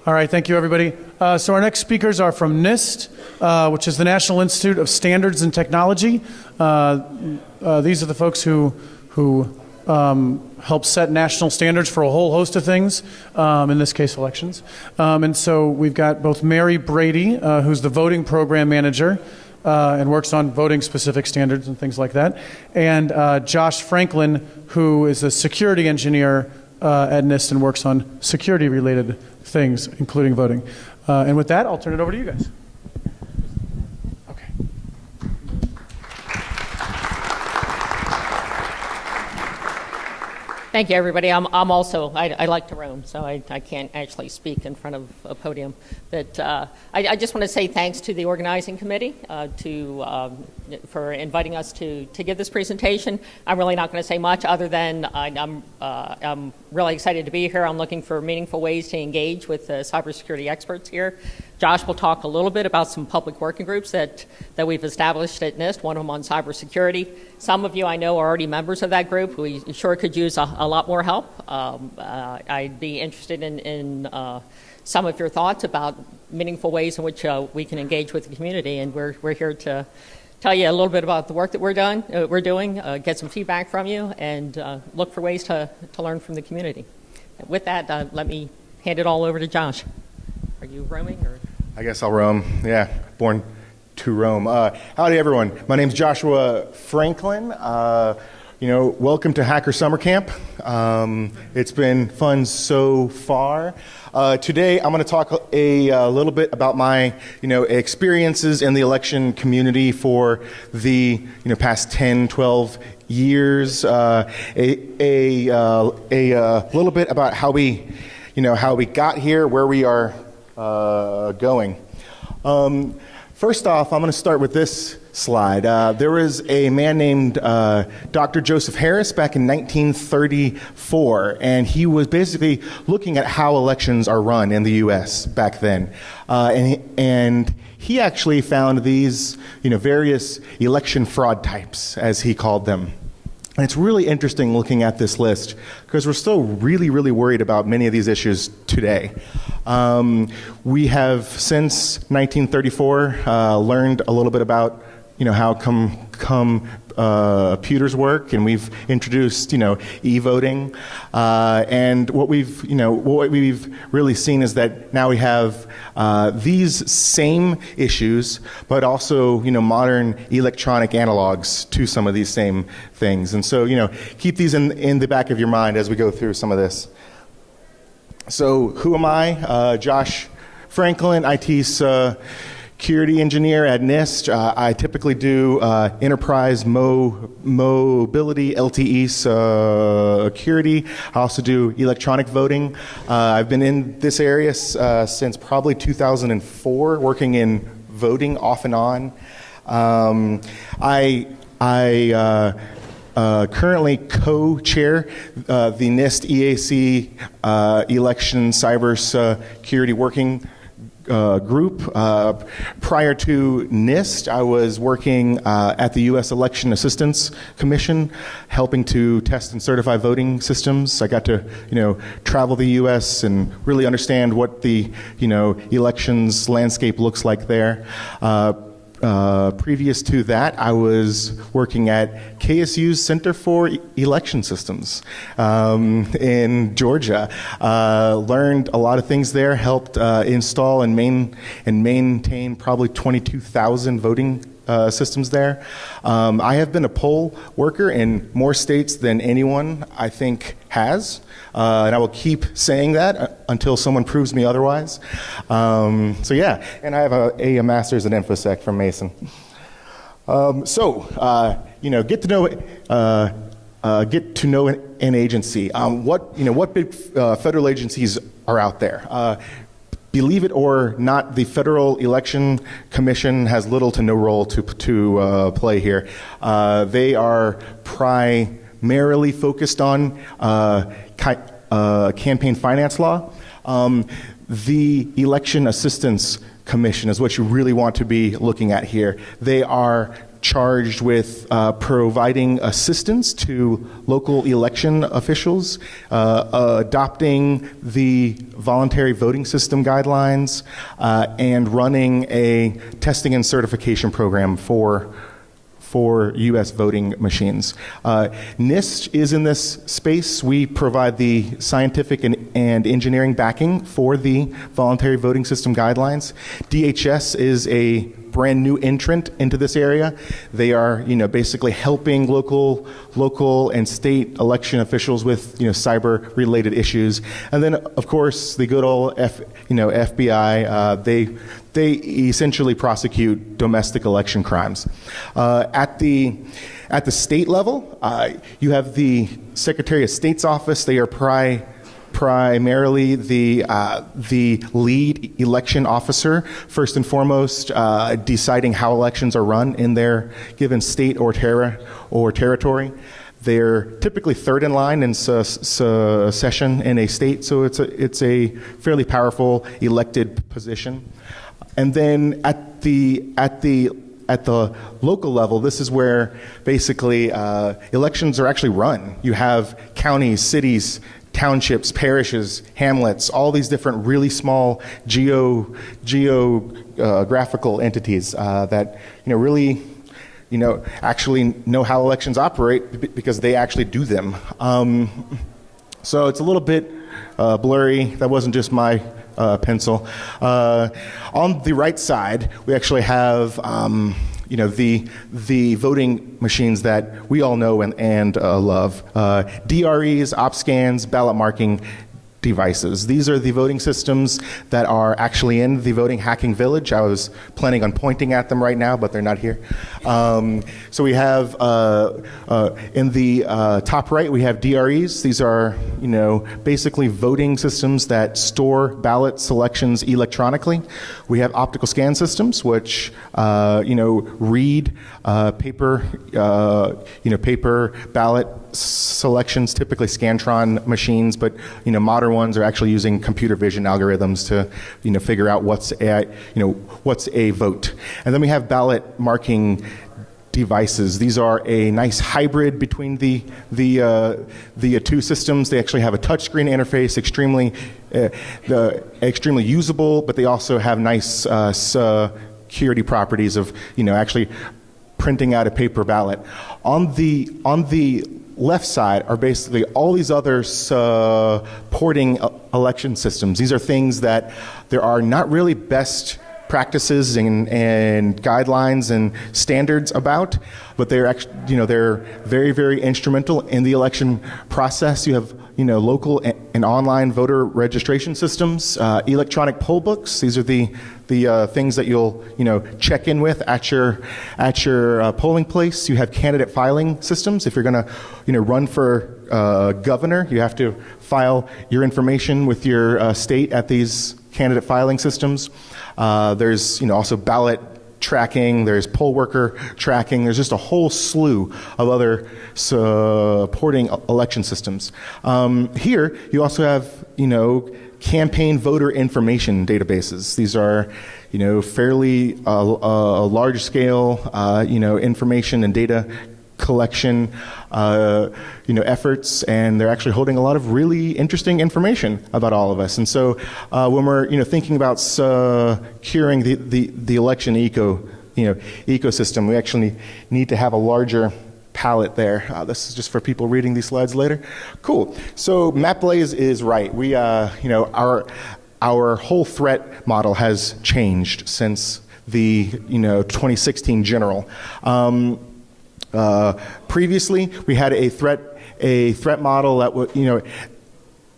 All right, thank you, everybody. So our next speakers are from NIST, which is the National Institute of Standards and Technology. These are the folks who help set national standards for a whole host of things, in this case, elections. And so we've got both Mary Brady, who's the voting program manager, and works on voting-specific standards and things like that, and Josh Franklin, who is a security engineer at NIST and works on security-related things, including voting. And with that, I'll turn it over to you guys. Okay. Thank you, everybody. I like to roam, so I can't actually speak in front of a podium. But I just want to say thanks to the organizing committee for inviting us to give this presentation. I'm really not going to say much other than I'm really excited to be here. I'm looking for meaningful ways to engage with cybersecurity experts here. Josh will talk a little bit about some public working groups that we've established at NIST, one of them on cybersecurity. Some of you I know are already members of that group. We sure could use a lot more help. I'd be interested in some of your thoughts about meaningful ways in which we can engage with the community, and we're here to tell you a little bit about the work that we're doing, get some feedback from you, and look for ways to learn from the community. With that, let me hand it all over to Josh. Are you roaming? Or? I guess I'll roam. Yeah, born to roam. Howdy, everyone. My name's Joshua Franklin. Welcome to Hacker Summer Camp. It's been fun so far. Today, I'm going to talk a little bit about my, experiences in the election community for the, past 10, 12 years. A little bit about how we got here, where we are going. First off, I'm going to start with this slide. There was a man named Dr. Joseph Harris back in 1934, and he was basically looking at how elections are run in the U.S. back then. And he actually found these, various election fraud types, as he called them. And it's really interesting looking at this list because we're still really, really worried about many of these issues today. We have, since 1934, learned a little bit about, how computers work, and we've introduced, e-voting. And what we've really seen is that now we have these same issues, but also, modern electronic analogs to some of these same things. And so, keep these in the back of your mind as we go through some of this. So, who am I? Josh Franklin, IT security engineer at NIST. I typically do enterprise mobility, LTE security. I also do electronic voting. I've been in this area since probably 2004, working in voting off and on. I currently co-chair the NIST EAC election cybersecurity working group. Prior to NIST, I was working at the U.S. Election Assistance Commission, helping to test and certify voting systems. I got to, travel the U.S. and really understand what the, elections landscape looks like there. Previous to that, I was working at KSU's Center for Election Systems in Georgia. Learned a lot of things there, helped install and maintain probably 22,000 voting systems there. I have been a poll worker in more states than anyone, I think, has. And I will keep saying that until someone proves me otherwise. And I have a master's in InfoSec from Mason. Get to know an agency. What big federal agencies are out there? Believe it or not, the Federal Election Commission has little to no role to play here. They are primarily focused on campaign finance law. The Election Assistance Commission is what you really want to be looking at here. They are charged with providing assistance to local election officials, adopting the voluntary voting system guidelines, and running a testing and certification program for U.S. voting machines. NIST is in this space. We provide the scientific and engineering backing for the voluntary voting system guidelines. DHS is a brand new entrant into this area. They are, basically helping local and state election officials with, cyber-related issues. And then, of course, the good old FBI. They essentially prosecute domestic election crimes. At the state level, you have the Secretary of State's office. They are primarily the lead election officer, first and foremost, deciding how elections are run in their given state or territory. They're typically third in line in succession in a state, so it's a fairly powerful elected position. And then at the local level, this is where basically elections are actually run. You have counties, cities, townships, parishes, hamlets, all these different really small geographical entities that really actually know how elections operate because they actually do them. So it's a little bit blurry. That wasn't just my pencil. On the right side, we actually have the voting machines that we all know and love. DREs, OpScans, ballot marking devices. These are the voting systems that are actually in the voting hacking village. I was planning on pointing at them right now, but they're not here. So we have in the top right, we have DREs. These are basically voting systems that store ballot selections electronically. We have optical scan systems, which read paper ballot selections, typically Scantron machines, but modern ones are actually using computer vision algorithms to figure out what's a vote. And then we have ballot marking devices. These are a nice hybrid between the two systems. They actually have a touchscreen interface, extremely usable, but they also have nice security properties of actually printing out a paper ballot. On the left side are basically all these other supporting election systems. These are things that there are not really best practices and guidelines and standards about, but they're actually, they're very, very instrumental in the election process. You have, local and online voter registration systems, electronic poll books. These are the things that you'll, check in with at your polling place. You have candidate filing systems. If you're going to, run for governor, you have to file your information with your state at these candidate filing systems. There's also ballot tracking, there's poll worker tracking, there's just a whole slew of other supporting election systems. Here, you also have, campaign voter information databases. These are, fairly large scale, information and data collection efforts, and they're actually holding a lot of really interesting information about all of us. And so when we're thinking about securing the election ecosystem, we actually need to have a larger palette there. This is just for people reading these slides later. Cool. So MapBlaze is right. We our whole threat model has changed since the 2016 general. Previously, we had a threat model that would,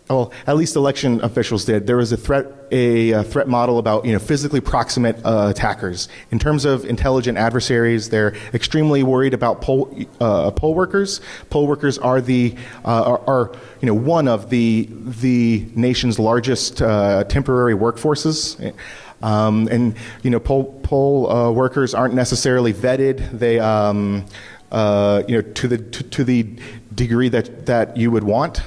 well, at least election officials did. There was a threat model about physically proximate attackers. In terms of intelligent adversaries, they're extremely worried about poll workers. Poll workers are one of the nation's largest temporary workforces. And poll workers aren't necessarily vetted. to the degree that you would want.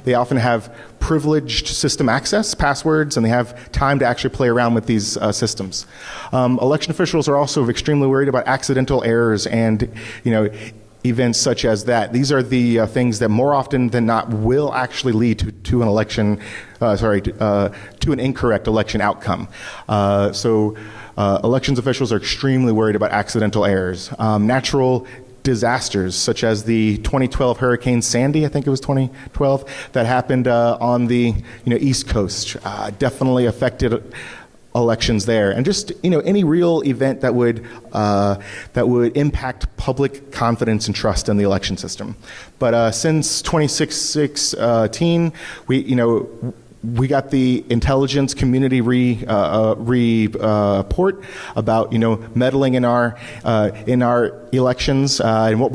They often have privileged system access, passwords, and they have time to actually play around with these systems. Election officials are also extremely worried about accidental errors and, events such as that. These are the things that more often than not will actually lead to an election, to an incorrect election outcome. So elections officials are extremely worried about accidental errors. Natural disasters such as the 2012 Hurricane Sandy, I think it was 2012, that happened on the East Coast, definitely affected elections there, and just any real event that would impact public confidence and trust in the election system. But since 2016, we got the intelligence community report about meddling in our elections, and what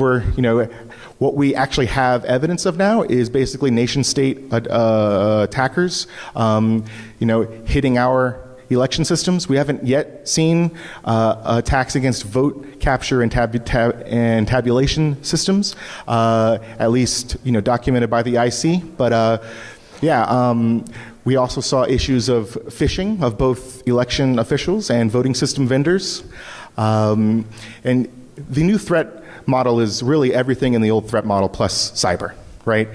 we actually have evidence of now is basically nation-state attackers, hitting our election systems. We haven't yet seen attacks against vote capture and tabulation systems, at least documented by the IC. But we also saw issues of phishing of both election officials and voting system vendors. And the new threat model is really everything in the old threat model plus cyber, right?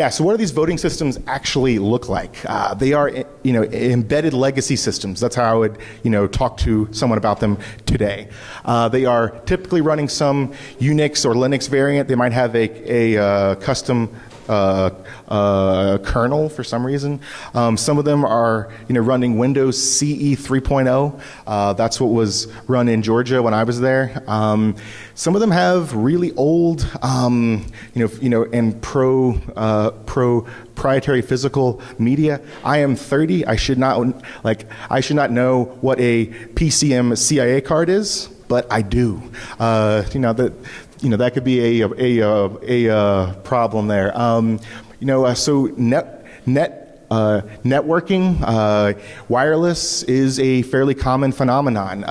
So what do these voting systems actually look like? They are, embedded legacy systems. That's how I would, talk to someone about them today. They are typically running some Unix or Linux variant. They might have a custom kernel for some reason. Some of them are, running Windows CE 3.0. That's what was run in Georgia when I was there. Some of them have really old, and proprietary physical media. I am 30. I should not know what a PCM CIA card is, but I do. That could be a problem there. So networking, wireless is a fairly common phenomenon.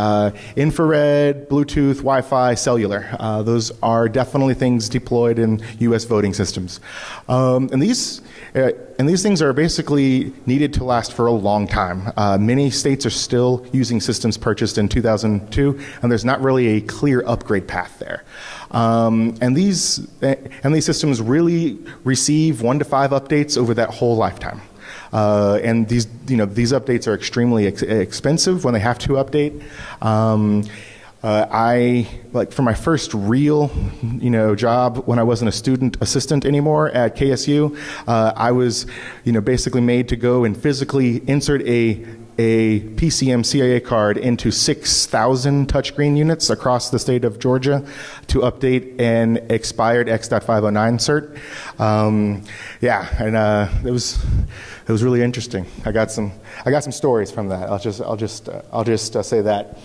Infrared, Bluetooth, Wi-Fi, cellular. Those are definitely things deployed in U.S. voting systems. And these things are basically needed to last for a long time. Many states are still using systems purchased in 2002, and there's not really a clear upgrade path there. And these systems really receive 1 to 5 updates over that whole lifetime. And these updates are extremely expensive when they have to update. For my first real, job when I wasn't a student assistant anymore at KSU, I was, basically made to go and physically insert a PCM CIA card into 6,000 touchscreen units across the state of Georgia to update an expired X.509 cert. It was really interesting. I got some stories from that. I'll just say that.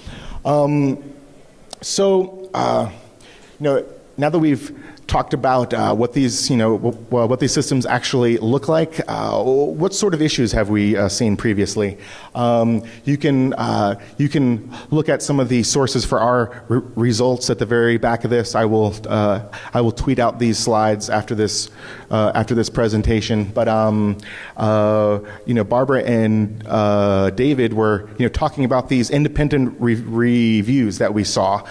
Now that we've talked about what these systems actually look like, what sort of issues have we seen previously? You can look at some of the sources for our results at the very back of this. I will tweet out these slides after this presentation. But Barbara and David were talking about these independent reviews that we saw.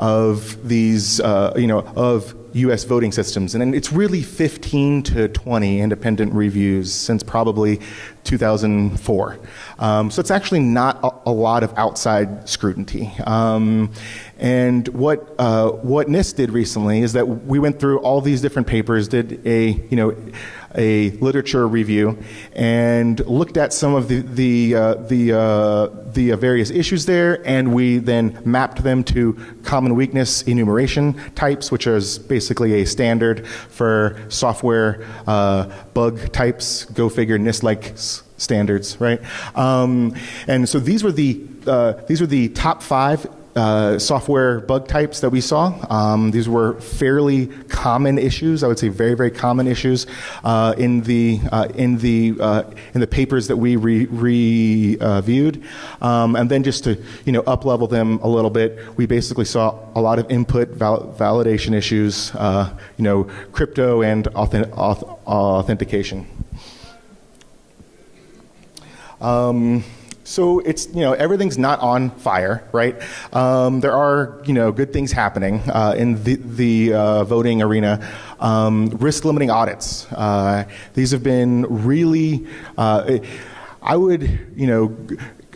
Of these, of U.S. voting systems. And it's really 15 to 20 independent reviews since probably 2004. So it's actually not a lot of outside scrutiny. And what NIST did recently is that we went through all these different papers, did a literature review, and looked at some of the various issues there, and we then mapped them to common weakness enumeration types, which is basically a standard for software bug types. Go figure, NIST-like standards, right? And so these were the top 5 software bug types that we saw. These were fairly common issues. I would say very, very common issues in the papers that we reviewed. And then just to up level them a little bit, we basically saw a lot of input validation issues, crypto and authentication. So it's, everything's not on fire, right? There are, good things happening in the voting arena. Risk limiting audits. These have been really, I would,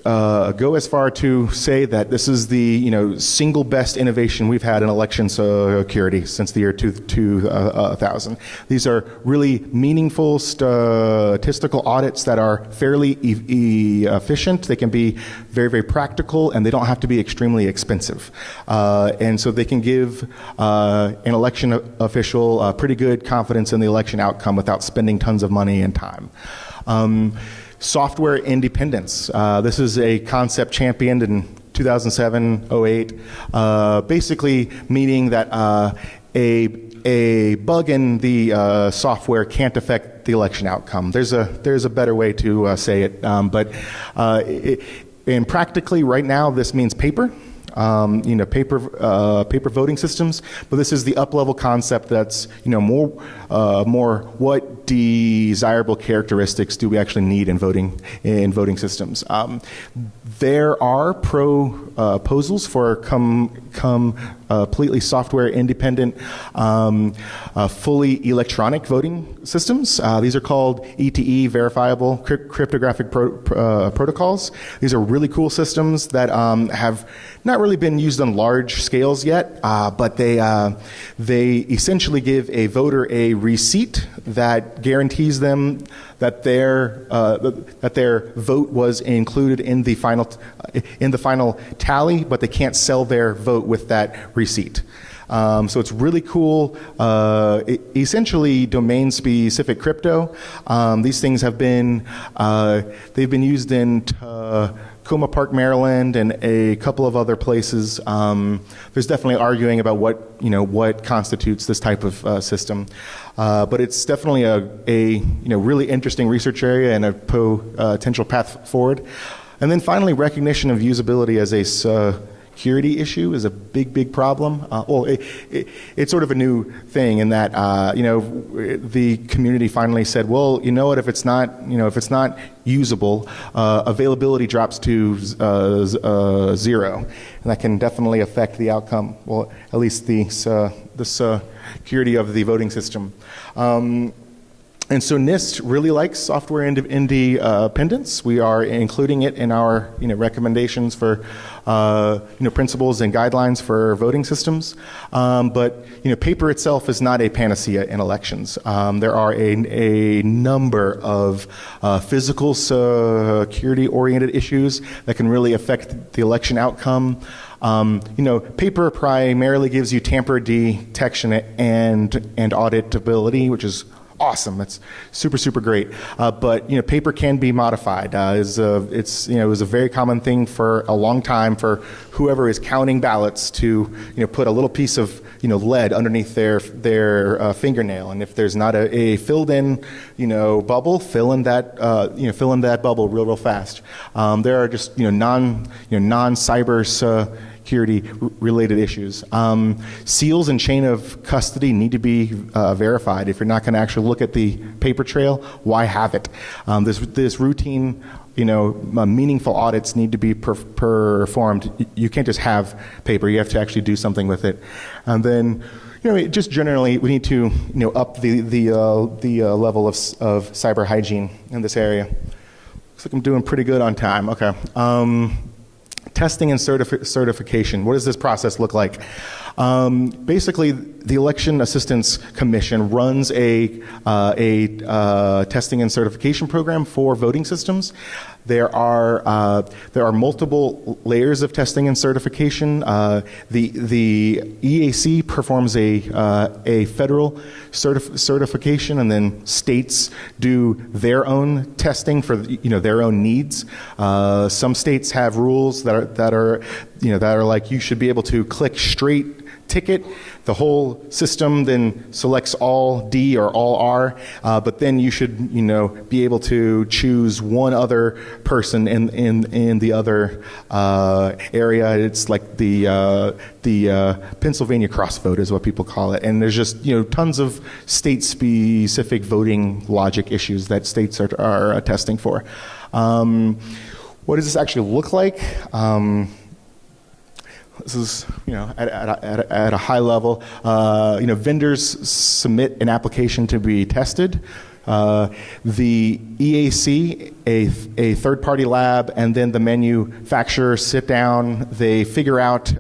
go as far to say that this is the single best innovation we've had in election security since the year 2000. These are really meaningful statistical audits that are fairly efficient. They can be very, very practical, and they don't have to be extremely expensive. And so they can give an election official pretty good confidence in the election outcome without spending tons of money and time. Software independence. This is a concept championed in 2007-08, basically meaning that a bug in the software can't affect the election outcome. There's a better way to say it, but and practically right now this means paper. Paper voting systems, but this is the up-level concept that's more what desirable characteristics do we actually need in voting systems. There are proposals for completely software independent, fully electronic voting systems. These are called ETE, verifiable cryptographic protocols. These are really cool systems that have not really been used on large scales yet, but they essentially give a voter a receipt that guarantees them that their vote was included in the final tally, but they can't sell their vote with that receipt. So it's really cool, essentially domain-specific crypto. These things have been, they've been used in Tacoma Park, Maryland, and a couple of other places. There's definitely arguing about what constitutes this type of system. But it's definitely a really interesting research area and a potential path forward. And then finally, recognition of usability as a security issue is a big problem. It's sort of a new thing in that the community finally said, well, you know what? If it's not usable, availability drops to 0, and that can definitely affect the outcome. Well, at least the security of the voting system. And so NIST really likes software independence. We are including it in our recommendations for principles and guidelines for voting systems. But paper itself is not a panacea in elections. There are a number of physical security-oriented issues that can really affect the election outcome. Paper primarily gives you tamper detection and auditability, which is awesome. It's super great. But paper can be modified. It was a very common thing for a long time for whoever is counting ballots to put a little piece of lead underneath their fingernail, and if there's not a filled in bubble, fill in that bubble real fast. There are just non-cyber security related issues. Seals and chain of custody need to be verified. If you're not going to actually look at the paper trail, why have it? This routine, meaningful audits need to be performed. You can't just have paper. You have to actually do something with it. And then, just generally, we need to, up the level of cyber hygiene in this area. Looks like I'm doing pretty good on time. Okay. Testing and certification. What does this process look like? Basically, the Election Assistance Commission runs a testing and certification program for voting systems. There are multiple layers of testing and certification. The EAC performs a federal certification, and then states do their own testing for their own needs. Some states have rules that are like you should be able to click straight ticket. The whole system then selects all D or all R, but then you should be able to choose one other person in the other area. It's like the Pennsylvania cross vote is what people call it, and there's just tons of state-specific voting logic issues that states are testing for. What does this actually look like? This is, at a high level. Vendors submit an application to be tested. The EAC, a third-party lab, and then the manufacturer sit down. They figure out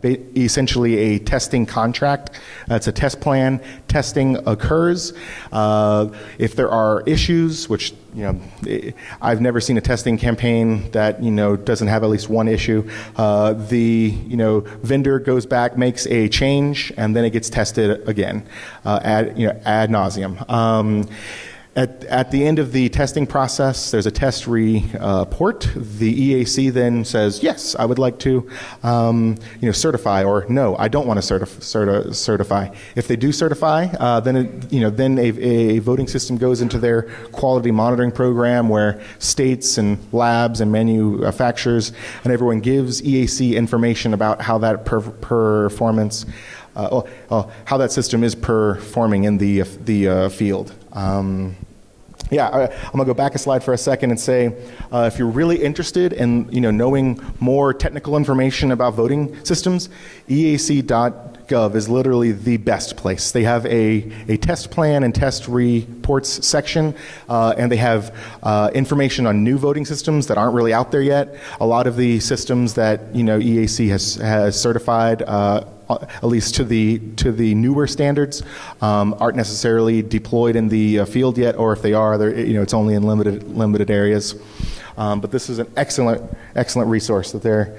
essentially a testing contract. It's a test plan. Testing occurs. If there are issues, which I've never seen a testing campaign that doesn't have at least one issue. The vendor goes back, makes a change, and then it gets tested again ad nauseum. At the end of the testing process, there's a test report. The EAC then says, yes, I would like to certify, or no, I don't want to certify. If they do certify, then a voting system goes into their quality monitoring program where states and labs and manufacturers and everyone gives EAC information about how that performance, how that system is performing in the field. I'm going to go back a slide for a second and say, if you're really interested in knowing more technical information about voting systems, EAC.gov is literally the best place. They have a test plan and test reports section, and they have information on new voting systems that aren't really out there yet. A lot of the systems that EAC has certified, at least to the newer standards, aren't necessarily deployed in the field yet, or if they are, it's only in limited areas. But this is an excellent resource that they're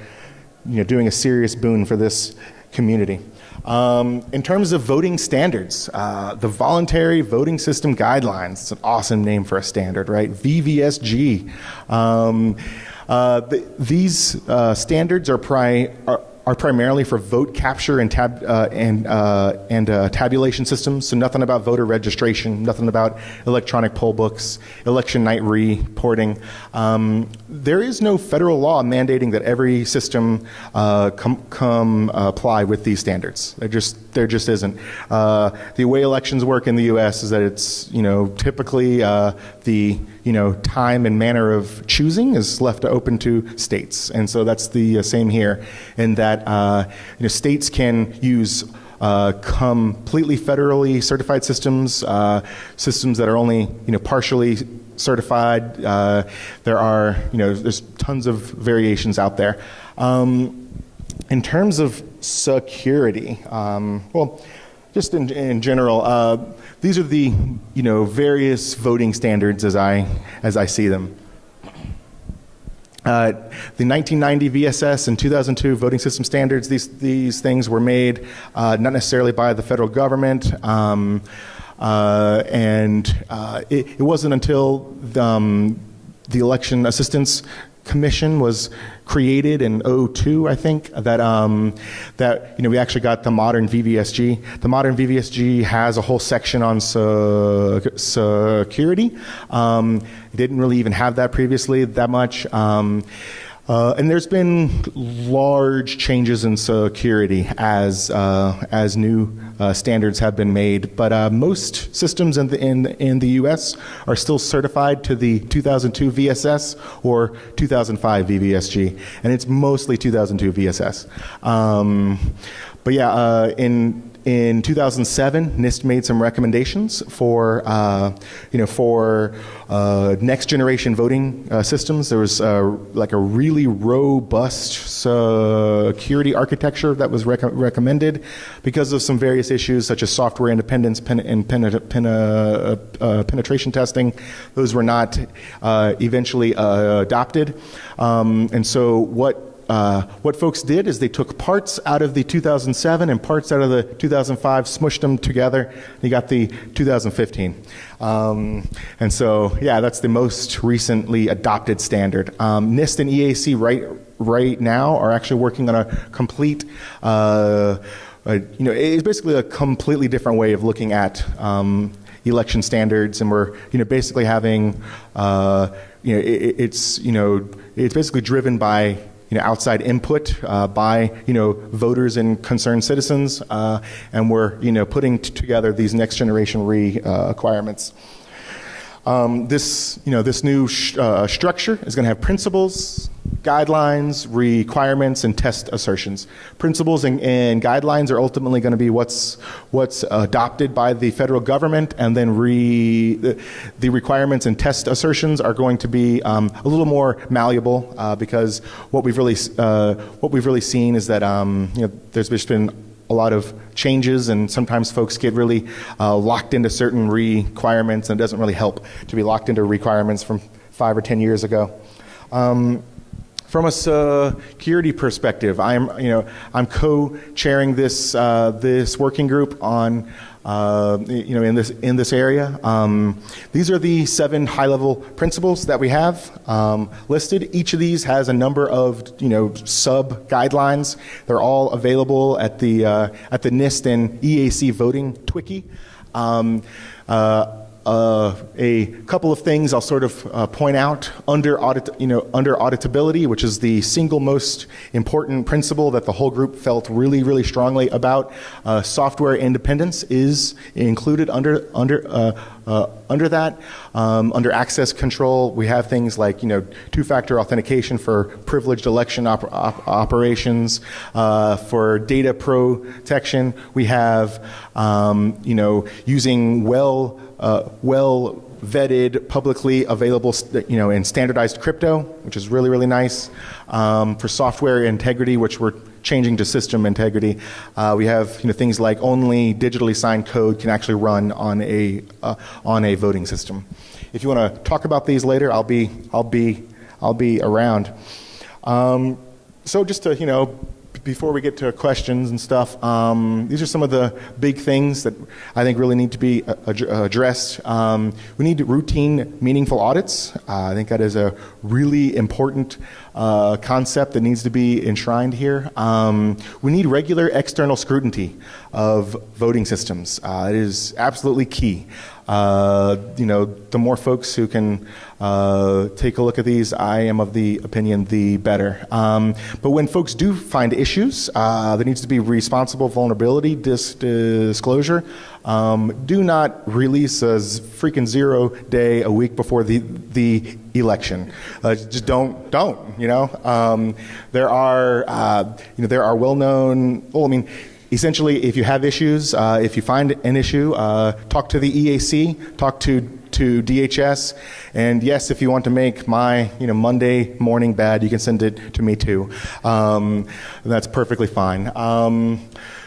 doing a serious boon for this community. In terms of voting standards, the Voluntary Voting System Guidelines, it's an awesome name for a standard, right? VVSG. These standards are primarily for vote capture and tabulation systems. So nothing about voter registration, nothing about electronic poll books, election night reporting. There is no federal law mandating that every system apply with these standards. There just isn't. The way elections work in the U.S. is that it's typically the time and manner of choosing is left open to states, and so that's the same here. In that states can use completely federally certified systems, systems that are only partially certified. There's tons of variations out there. In terms of security, just in general, these are the various voting standards as I see them. The 1990 VSS and 2002 voting system standards, these things were made not necessarily by the federal government, and it wasn't until the Election Assistance Commission was created in 2002, I think, that we actually got the modern VVSG. The modern VVSG has a whole section on security. It didn't really even have that previously that much. And there's been large changes in security as new standards have been made, but most systems in the U.S. are still certified to the 2002 VSS or 2005 VVSG, and it's mostly 2002 VSS. In 2007, NIST made some recommendations for next generation voting systems. There was like a really robust security architecture that was recommended because of some various issues such as software independence and penetration testing. Those were not eventually adopted, and so what folks did is they took parts out of the 2007 and parts out of the 2005, smushed them together, and you got the 2015. And so, that's the most recently adopted standard. NIST and EAC right now are actually working on a complete, it's basically a completely different way of looking at election standards, and we're basically having it's basically driven by outside input by voters and concerned citizens, and we're putting together these next generation requirements. This new structure is going to have principles, guidelines, requirements, and test assertions. Principles and guidelines are ultimately going to be what's adopted by the federal government, and then the requirements and test assertions are going to be a little more malleable, because what we've really seen is that there's just been a lot of changes, and sometimes folks get really locked into certain requirements, and it doesn't really help to be locked into requirements from 5 or 10 years ago. From a security perspective, I'm co-chairing this working group on in this area. These are the 7 high-level principles that we have listed. Each of these has a number of sub guidelines. They're all available at the NIST and EAC voting Twiki. A couple of things I'll sort of point out under auditability, which is the single most important principle that the whole group felt really, really strongly about. Software independence is included under that. Under access control, we have things like two-factor authentication for privileged election operations. For data protection, we have using well vetted, publicly available, and standardized crypto, which is really, really nice. For software integrity, which we're changing to system integrity, we have things like only digitally signed code can actually run on a voting system. If you want to talk about these later, I'll be around. So just to before we get to questions and stuff, these are some of the big things that I think really need to be addressed. We need routine, meaningful audits. I think that is a really important concept that needs to be enshrined here. We need regular external scrutiny of voting systems. It is absolutely key. The more folks who can take a look at these, I am of the opinion, the better. But when folks do find issues, there needs to be responsible vulnerability disclosure. Do not release a freaking 0 day a week before the election. Just don't. There are well-known. Essentially, if you have issues, if you find an issue, talk to the EAC, talk to DHS, and yes, if you want to make my Monday morning bad, you can send it to me too. That's perfectly fine.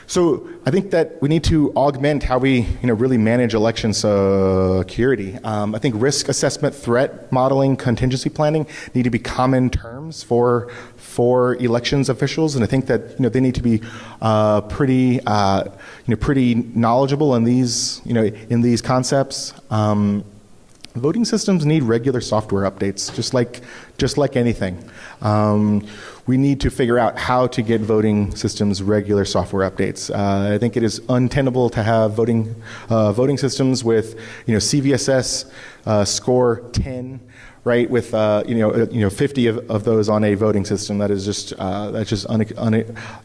So I think that we need to augment how we really manage election security. I think risk assessment, threat modeling, contingency planning need to be common terms for elections officials, and I think that they need to be pretty knowledgeable in these concepts. Voting systems need regular software updates, just like anything. We need to figure out how to get voting systems regular software updates. I think it is untenable to have voting systems with CVSS score 10, right? With 50 of those on a voting system. That's just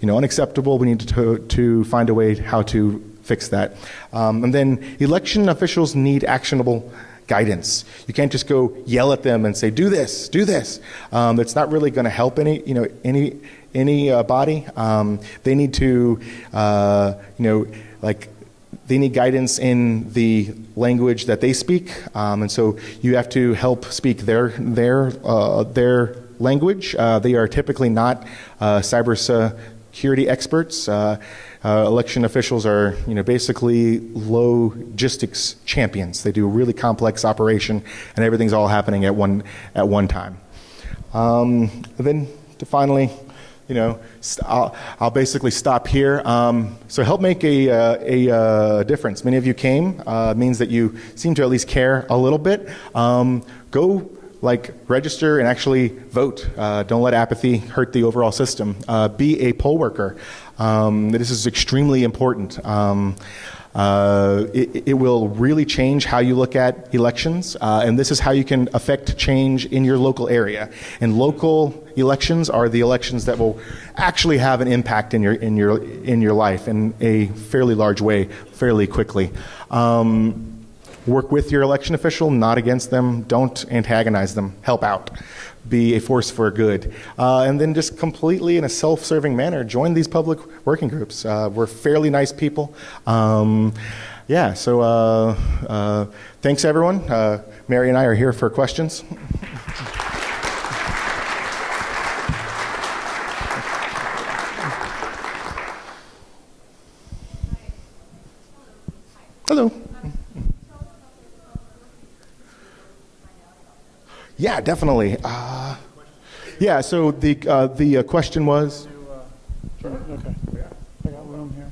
unacceptable. We need to find a way how to fix that. And then election officials need actionable guidance. You can't just go yell at them and say, do this. That's not really going to help any body. They need to, they need guidance in the language that they speak, and so you have to help speak their language. They are typically not cybersecurity experts. Election officials are, basically logistics champions. They do a really complex operation, and everything's all happening at one time. And then to finally, I'll basically stop here. So help make a difference. Many of you came. Means that you seem to at least care a little bit. Go like register and actually vote. Don't let apathy hurt the overall system. Be a poll worker. This is extremely important. It will really change how you look at elections, and this is how you can affect change in your local area. And local elections are the elections that will actually have an impact in your life in a fairly large way, fairly quickly. Work with your election official, not against them. Don't antagonize them. Help out. Be a force for good. And then just completely in a self-serving manner, join these public working groups. We're fairly nice people. Thanks everyone. Mary and I are here for questions. Hello. Yeah, definitely. So the question was. Okay. I got room here.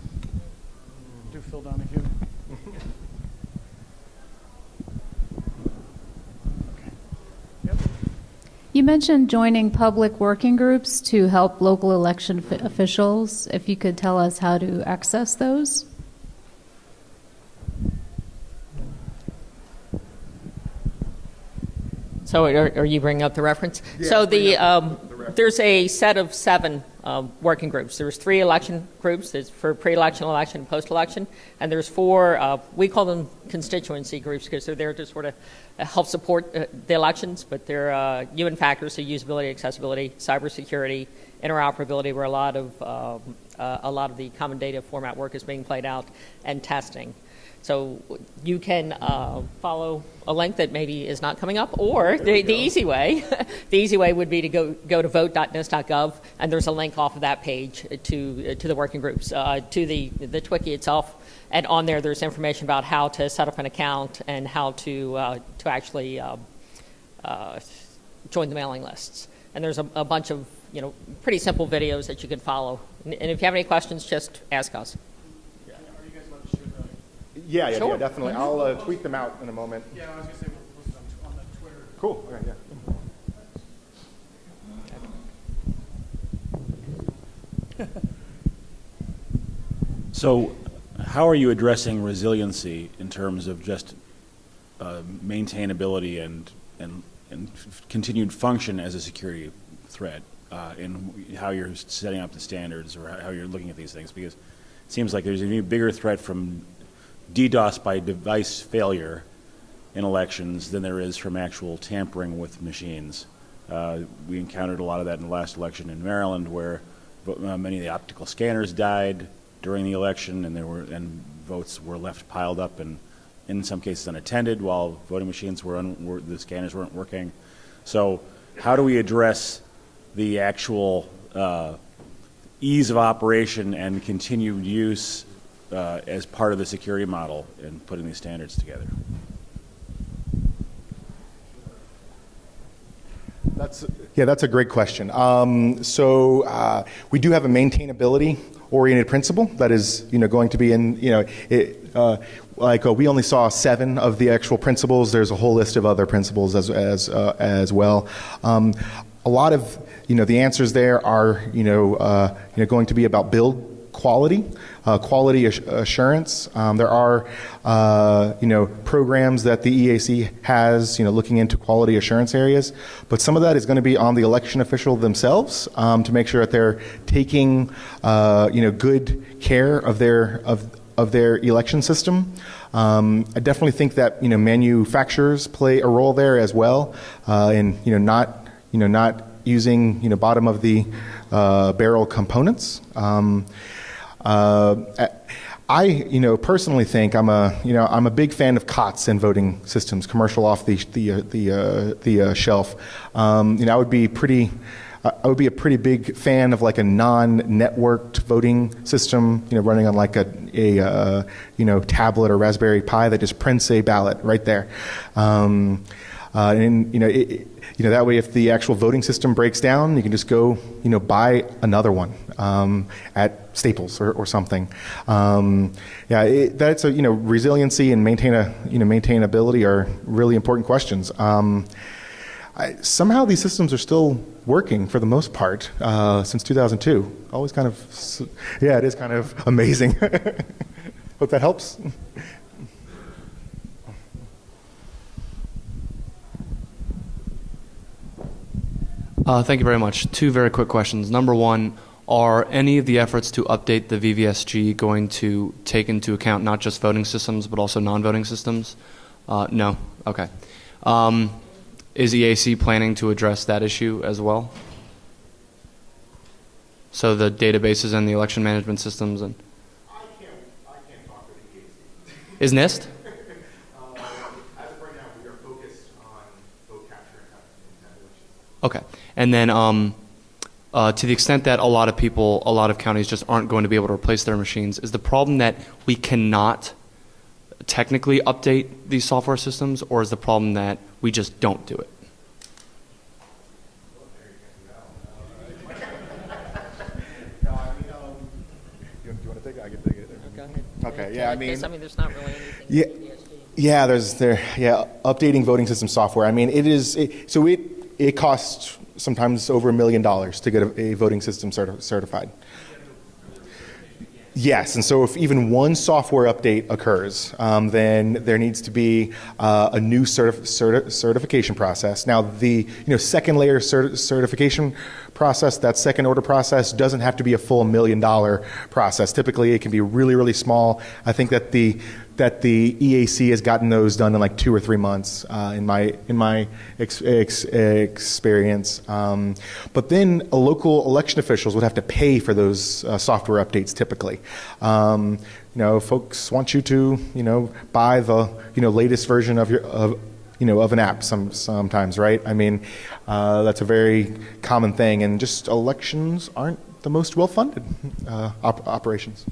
Do Phil Donahue. Okay. Yep. You mentioned joining public working groups to help local election officials. If you could tell us how to access those. So are you bringing up the reference? Yeah, so reference. There's a set of 7 working groups. There's 3 election groups. There's for pre-election, election, and post-election. And there's 4, we call them constituency groups because they're there to sort of help support the elections. But they're human factors, so usability, accessibility, cybersecurity, interoperability, where a lot of the common data format work is being played out, and testing. So you can follow a link that maybe is not coming up, or the easy way, the easy way would be to go to vote.nis.gov, and there's a link off of that page to the working groups, to the Twiki itself, and on there's information about how to set up an account and how to actually join the mailing lists. And there's a bunch of pretty simple videos that you can follow. And if you have any questions, just ask us. Yeah, Sure. yeah, definitely. I'll tweet them out in a moment. Yeah, I was going to say we'll post it on the Twitter. Cool. Okay, yeah. So, how are you addressing resiliency in terms of just maintainability and continued function as a security threat in how you're setting up the standards or how you're looking at these things? Because it seems like there's an even bigger threat from DDoS by device failure in elections than there is from actual tampering with machines. We encountered a lot of that in the last election in Maryland, where many of the optical scanners died during the election, and votes were left piled up and in some cases unattended while voting machines the scanners weren't working. So how do we address the actual ease of operation and continued use as part of the security model in putting these standards together? That's a great question. So we do have a maintainability-oriented principle that is, going to be in, we only saw 7 of the actual principles. There's a whole list of other principles as well. A lot of, the answers there are, going to be about build quality, quality assurance. There are, programs that the EAC has, looking into quality assurance areas. But some of that is going to be on the election official themselves to make sure that they're taking, good care of their election system. I definitely think that manufacturers play a role there as well, in not using bottom of the barrel components. I personally think I'm a big fan of COTS in voting systems, commercial off the shelf. I would be a pretty big fan of like a non-networked voting system, running on like a tablet or Raspberry Pi that just prints a ballot right there. That way, if the actual voting system breaks down, you can just go, buy another one at Staples or something. That's resiliency and maintainability are really important questions. somehow these systems are still working for the most part since 2002. Always kind of, yeah, it is kind of amazing. Hope that helps. Thank you very much. Two very quick questions. Number one, are any of the efforts to update the VVSG going to take into account not just voting systems but also non-voting systems? No? Okay. Is EAC planning to address that issue as well? So the databases and the election management systems and... I can't talk with the EAC. Is NIST? As of right now, we are focused on vote capture and elections. Okay. And then to the extent that a lot of counties just aren't going to be able to replace their machines, is the problem that we cannot technically update these software systems, or is the problem that we just don't do it? Do you want to take it? I can take it. Go ahead. Okay, yeah, I mean, there's not really anything. Yeah, in the ESG. yeah, updating voting system software. I mean, it costs sometimes over $1 million to get a voting system certified. Yes, and so if even one software update occurs, then there needs to be a new certification process. Now, the second layer certification process, that second order process, doesn't have to be a full $1 million process. Typically, it can be really, really small. I think that the EAC has gotten those done in like 2 or 3 months in my experience. But then local election officials would have to pay for those software updates typically. Folks want you to buy the latest version of of an app sometimes, right? I mean, that's a very common thing, and just elections aren't the most well-funded operations.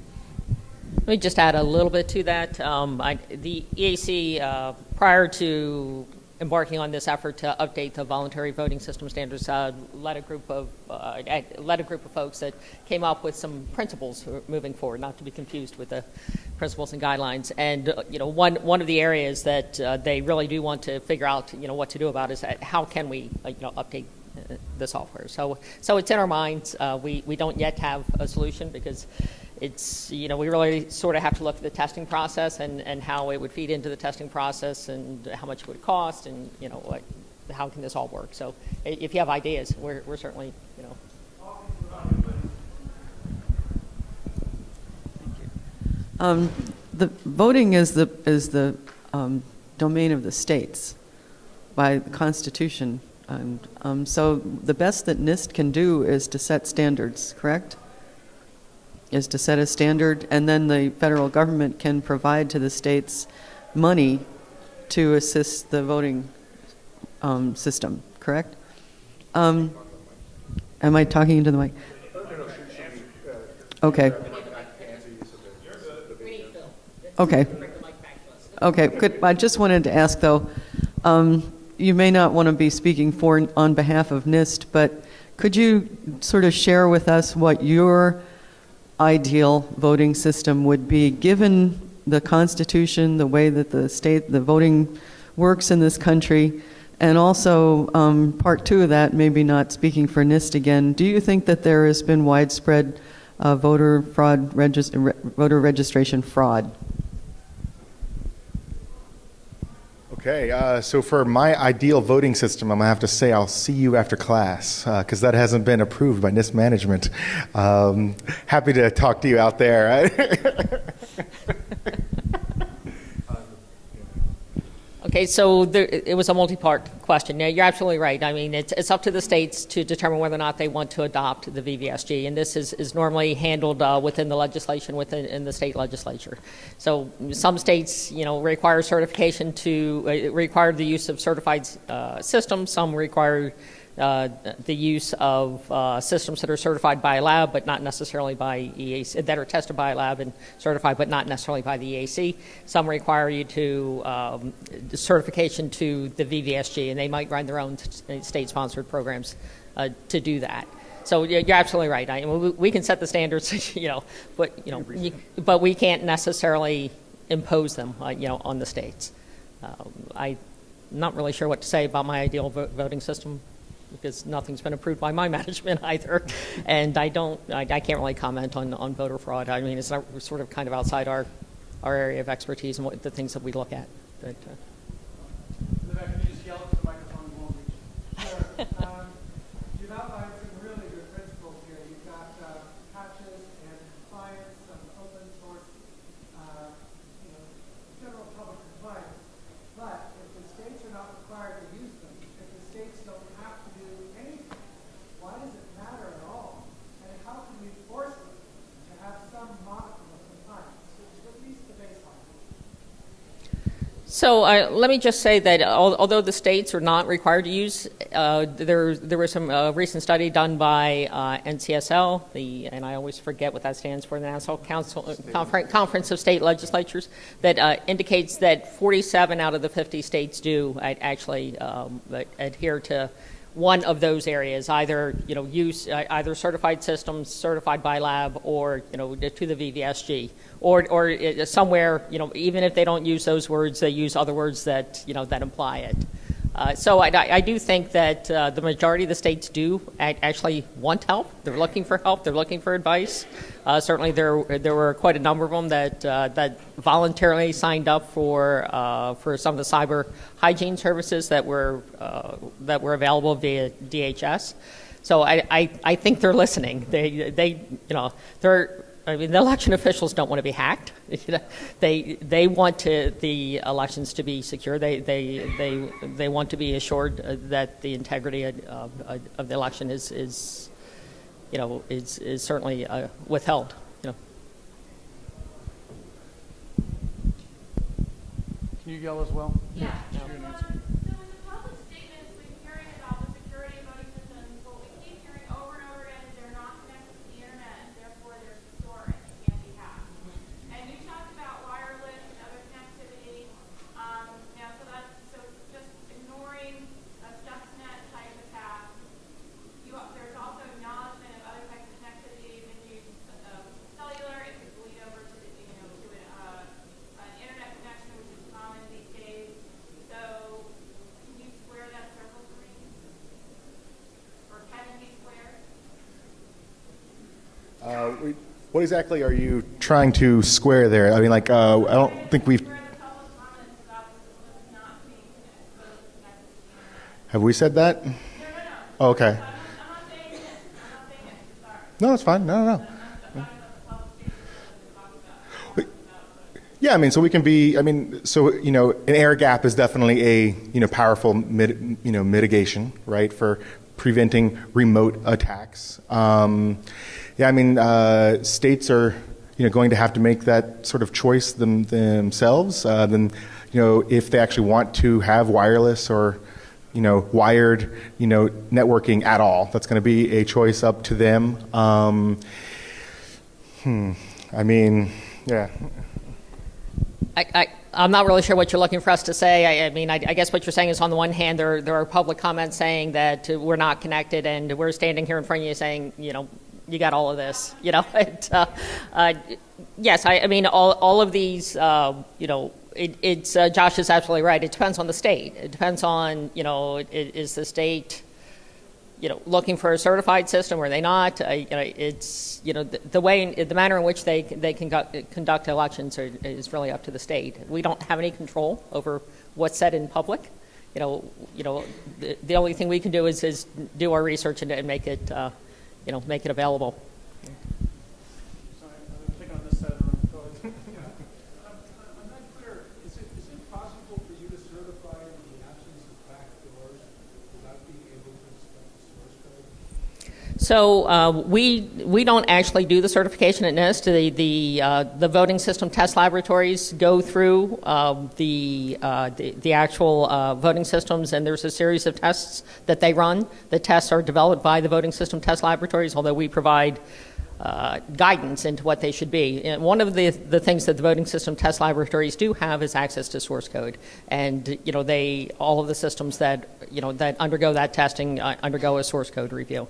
Let me just add a little bit to that. The EAC, prior to embarking on this effort to update the voluntary voting system standards, led a group of folks that came up with some principles moving forward, not to be confused with the principles and guidelines. And one of the areas that they really do want to figure out what to do about is how can we update the software. So it's in our minds. We don't yet have a solution because it's, we really sort of have to look at the testing process and how it would feed into the testing process and how much it would cost and, how can this all work. So if you have ideas, we're certainly, The voting is the domain of the states by the Constitution. And so the best that NIST can do is to set standards, correct? Is to set a standard, and then the federal government can provide to the states money to assist the voting system, correct? Am I talking into the mic? Okay. Okay. Okay, good. I just wanted to ask, though, you may not want to be speaking on behalf of NIST, but could you sort of share with us what your ideal voting system would be, given the Constitution, the way that the voting works in this country, and also part two of that, maybe not speaking for NIST again, do you think that there has been widespread voter registration fraud? Okay, so for my ideal voting system, I'm going to have to say I'll see you after class, because that hasn't been approved by NIST management. Happy to talk to you out there. Okay, so it was a multi-part question. Now, you're absolutely right. I mean, it's up to the states to determine whether or not they want to adopt the VVSG, and this is normally handled within the legislation in the state legislature. So some states, require certification to require the use of certified systems. Some require the use of systems that are certified by a lab, but not necessarily by EAC, that are tested by a lab and certified, but not necessarily by the EAC. Some require you to certification to the VVSG, and they might run their own state-sponsored programs to do that. So you're absolutely right. We can set the standards, but we can't necessarily impose them, on the states. not really sure what to say about my ideal voting system, because nothing's been approved by my management either, and I can't really comment on voter fraud. I mean, it's not, we're sort of kind of outside our area of expertise and what the things that we look at. But, in the back, can you just yell into the microphone? It won't reach. Sure. You've outlined some really good principles here. You've got patches and compliance, some open source, general public compliance. But if the states are not required to use them, if the states don't have to do anything, why does it matter at all? And how can we force them to have some modicum of compliance, which is at least the baseline? So let me just say that although the states are not required to use, there was some recent study done by NCSL, and I always forget what that stands for, the National Conference of State Legislatures, that indicates that 47 out of the 50 states do actually adhere to one of those areas, either use either certified systems, certified by lab, or to the VVSG, or somewhere even if they don't use those words, they use other words that that imply it. So I do think that the majority of the states do actually want help. They're looking for help. They're looking for advice. Certainly, there were quite a number of them that voluntarily signed up for some of the cyber hygiene services that were available via DHS. So I think they're listening. I mean, the election officials don't want to be hacked. They want the elections to be secure. They want to be assured that the integrity of the election is certainly withheld. Can you yell as well? Yeah. So in the public statements, we've been hearing about the security of voting systems. What we keep hearing over and over again is they're not connected to the internet, and therefore they're secure and can't be hacked. And you talked about wireless and other connectivity. So just ignoring a Stuxnet type attack. There's also acknowledgement of other types of connectivity. You can use cellular. It could bleed over to an internet connection, which is common these days. So can you square that circle for me? Or can it be squared? What exactly are you trying to square there? I mean, I don't think we've. Where the public comments about the systems not being connected. Have we said that? No. Oh, okay. I'm not saying this. Sorry. No, it's fine. No. I'm talking about the public statements that we're talking about. Yeah, I mean, so we can be. I mean, so an air gap is definitely a powerful mitigation, right, for preventing remote attacks. Yeah, I mean, states are going to have to make that sort of choice themselves. Then if they actually want to have wireless or wired networking at all, that's going to be a choice up to them. I mean, yeah. I'm not really sure what you're looking for us to say. I mean, I guess what you're saying is, on the one hand, there are public comments saying that we're not connected, and we're standing here in front of you saying, you got all of this. Yes, I mean, all of these, it's Josh is absolutely right. It depends on the state. It depends on, is the state, looking for a certified system, or are they not? It's, the manner in which they conduct elections is really up to the state. We don't have any control over what's said in public. The only thing we can do is do our research and make it, make it available. Sorry, I'm thinking on this side of the room. Go ahead. I'm not clear. Is it possible for you to certify in the absence of backdoors without being able to inspect the source code? So we don't actually do the certification at NIST. The voting system test laboratories go through the actual voting systems, and there's a series of tests that they run. The tests are developed by the voting system test laboratories, although we provide guidance into what they should be. And one of the things that the voting system test laboratories do have is access to source code, and all of the systems that that undergo that testing undergo a source code review.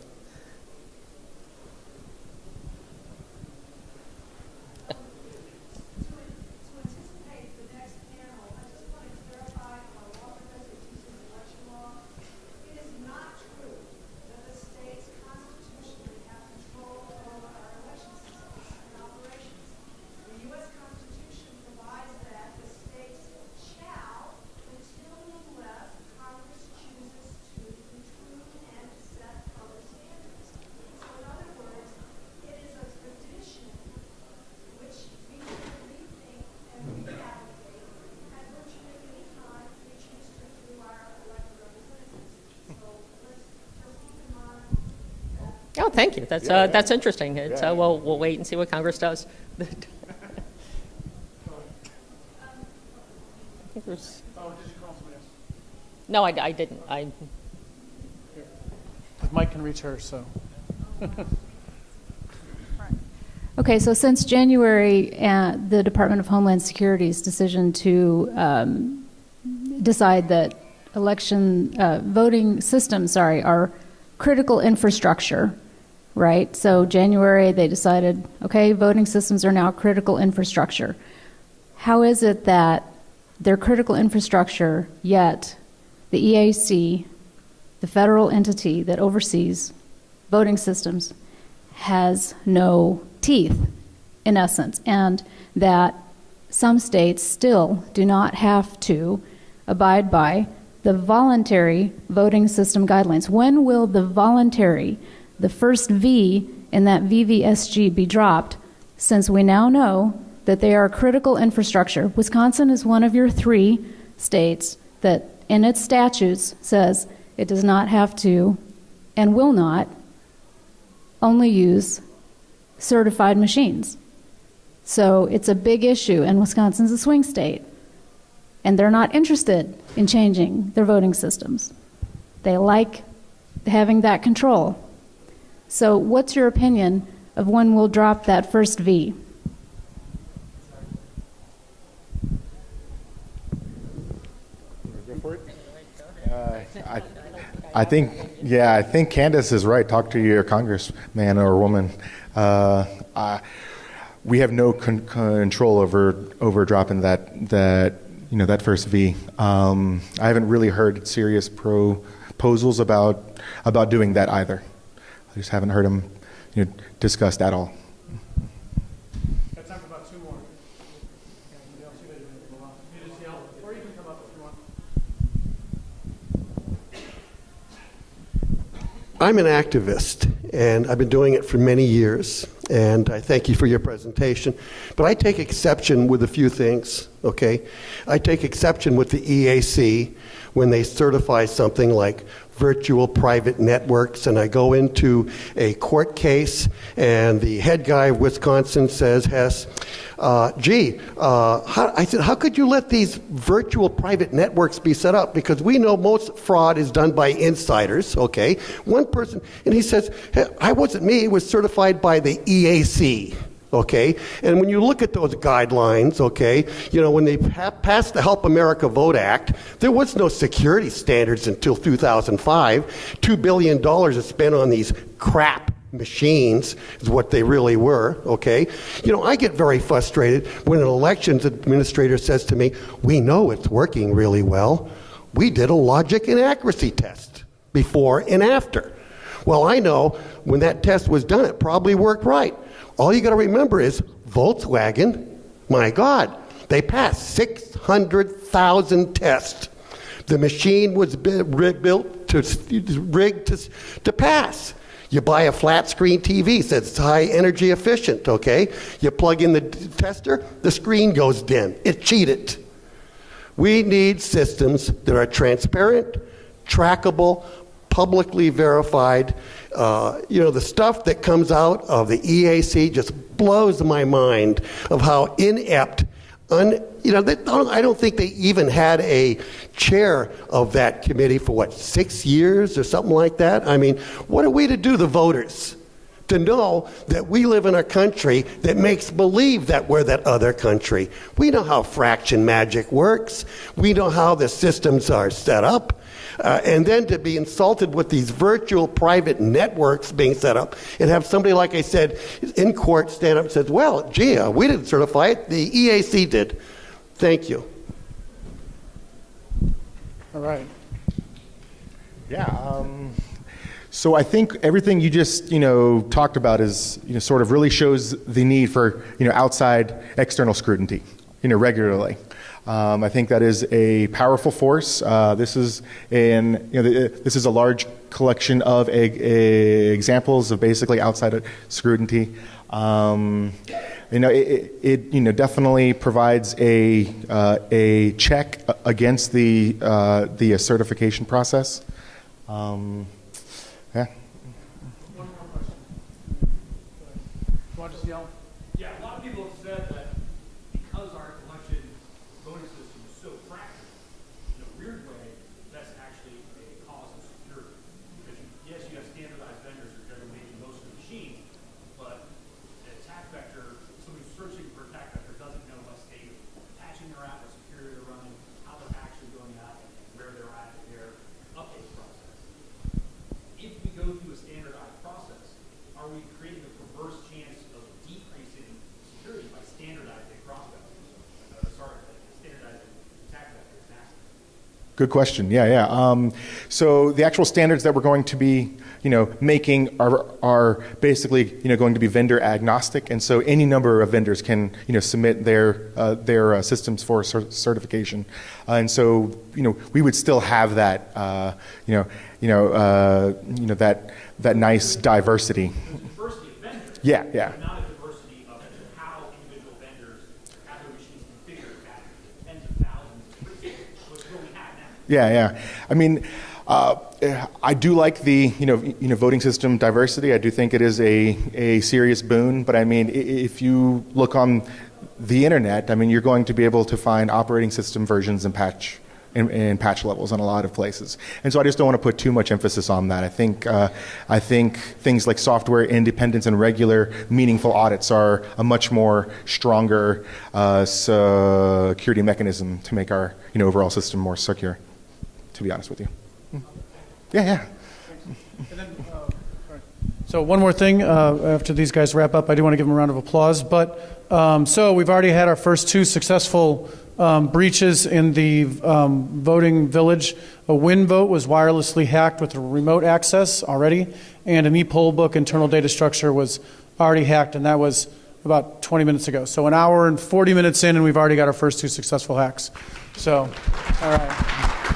Oh, thank you. That's interesting. It's, we'll wait and see what Congress does. I think there's... No, I didn't. The mic can reach her, so. Okay, so since January, the Department of Homeland Security's decision to decide that voting systems, are critical infrastructure, right? So January they decided, okay, voting systems are now critical infrastructure. How is it that they're critical infrastructure, yet the EAC, the federal entity that oversees voting systems, has no teeth, in essence, and that some states still do not have to abide by the voluntary voting system guidelines? When will the first V in that VVSG be dropped, since we now know that they are critical infrastructure? Wisconsin is one of your 3 states that in its statutes says it does not have to and will not only use certified machines. So it's a big issue, and Wisconsin's a swing state, and they're not interested in changing their voting systems. They like having that control. So what's your opinion of when we'll drop that first V? I think Candace is right. Talk to your congressman or woman. We have no control over dropping that first V. I haven't really heard serious proposals about doing that either. I just haven't heard them discussed at all. Got time for about 2 more. You just yell, or you can come up if you want. I'm an activist, and I've been doing it for many years, and I thank you for your presentation. But I take exception with a few things, okay? I take exception with the EAC when they certify something like virtual private networks, and I go into a court case, and the head guy of Wisconsin says, Hess, I said, how could you let these virtual private networks be set up? Because we know most fraud is done by insiders, okay? One person, and he says, hey, I wasn't me, it was certified by the EAC. Okay, and when you look at those guidelines, okay, when they passed the Help America Vote Act, there was no security standards until 2005. $2 billion is spent on these crap machines is what they really were, okay? I get very frustrated when an elections administrator says to me, we know it's working really well. We did a logic and accuracy test before and after. Well, I know when that test was done, it probably worked right. All you got to remember is Volkswagen, my God, they passed 600,000 tests. The machine was rigged to pass. You buy a flat screen TV, says it's high energy efficient, okay? You plug in the tester, the screen goes dim. It cheated. We need systems that are transparent, trackable, publicly verified. The stuff that comes out of the EAC just blows my mind of how inept. I don't think they even had a chair of that committee for 6 years or something like that. I mean, what are we to do, the voters, to know that we live in a country that makes believe that we're that other country? We know how fraction magic works. We know how the systems are set up. And then to be insulted with these virtual private networks being set up and have somebody, like I said, in court stand up and says, well, gee, we didn't certify it. The EAC did. Thank you. All right. Yeah. So I think everything you just talked about is sort of really shows the need for outside external scrutiny regularly. I think that is a powerful force. This is a large collection of examples of basically outside scrutiny. It definitely provides a check against the certification process. Yeah. One more question. want to just yell? Yeah, a lot of people have said that because our election voting system is so fractured, in a weird way, that's actually a cause of security. Because yes, you have standardized vendors who are generally making most of the machines, but an attack vector, somebody who's searching for attack vector doesn't know what state of patching they're at, what security they're running, how they're actually going out, and where they're at in their update process. If we go through a standardized process, are we creating a perverse chance of decreasing security by standardizing cross-vectors? Standardizing attack vectors massively? Good question. Yeah. So the actual standards that we're going to be, making are basically, going to be vendor agnostic, and so any number of vendors can, submit their systems for certification, and so, we would still have that, that nice diversity. There's diversity of vendors. Yeah. But not a diversity of how individual vendors have their machines configured at tens of thousands of places, which is what we have now. Yeah. I mean, I do like the voting system diversity. I do think it is a serious boon. But I mean, if you look on the internet, I mean, you're going to be able to find operating system versions and patch levels in a lot of places. And so I just don't want to put too much emphasis on that. I think things like software independence and regular, meaningful audits are a much more stronger security mechanism to make our overall system more secure. To be honest with you. Yeah. And then, so one more thing, after these guys wrap up, I do want to give them a round of applause. But so we've already had our first two successful breaches in the voting village. A WinVote was wirelessly hacked with remote access already, and an e-poll book internal data structure was already hacked, and that was about 20 minutes ago. So an hour and 40 minutes in, and we've already got our first two successful hacks. So, all right.